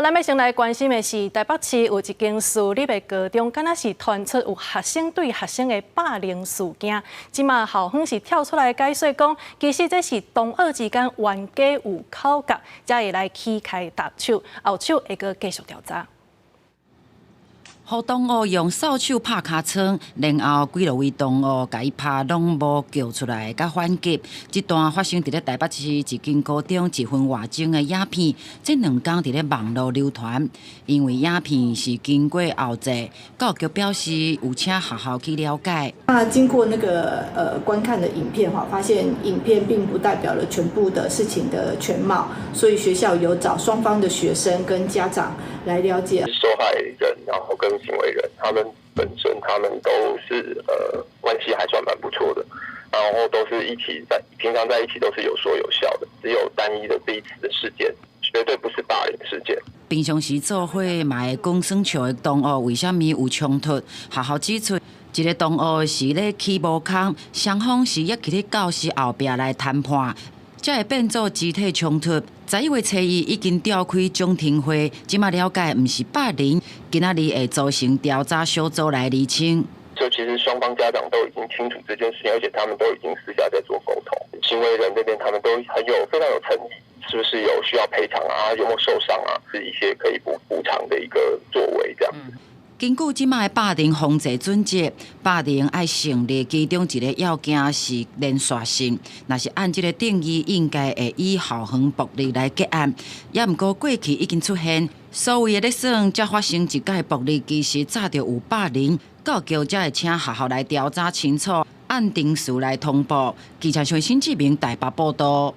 咱要先来关心的是，台北市有一间私立的高中，敢若是传出有学生对学生的霸凌事件。即马校方是跳出来解说讲，其实这是同学之间冤家有口角，才会来起开打手，后手会个继续调查。 互同学用扫帚拍尻川，然后几落位同学甲伊拍拢无叫出来，甲反击。这段发生伫咧台北市一间高中1分外钟的影片，这2天伫咧网络流传。因为影片是经过后制，教育局表示有请学校去了解。那经过那个观看的影片哈，发现影片并不代表了全部的事情的全貌，所以学校有找双方的学生跟家长来了解受害人，然后跟行为人，他们本身他们都是关系还算蛮不错的，然后都是一起平常在一起都是有说有笑的，只有单一的这一次的事件，绝对不是霸凌事件。平常时做伙嘛会讲耍笑的同学，为什么有冲突？学校指出，一个同学是咧起无空，双方是约去咧教室后壁来谈判。 才会变做肢体冲突。11月初一已经召开中庭会，即马了解唔是霸凌，今仔日会组成调查小组来厘清。就其实双方家长都已经清楚这件事情，而且他们都已经私下在做沟通。行为人这边他们都非常有诚意，是不是有需要赔偿啊？有没有受伤啊？是一些可以补偿的一个作为这样。根据即卖霸凌防治准则，霸凌爱成立其中一个要件是连续性。若是按这个定义，应该会以校园暴力来结案。也毋过过去已经出现，所谓的咧算才发生一届暴力，其实早就有霸凌。教育局才会请学校来调查清楚，按定数来通报。记者陈新志明台北报道。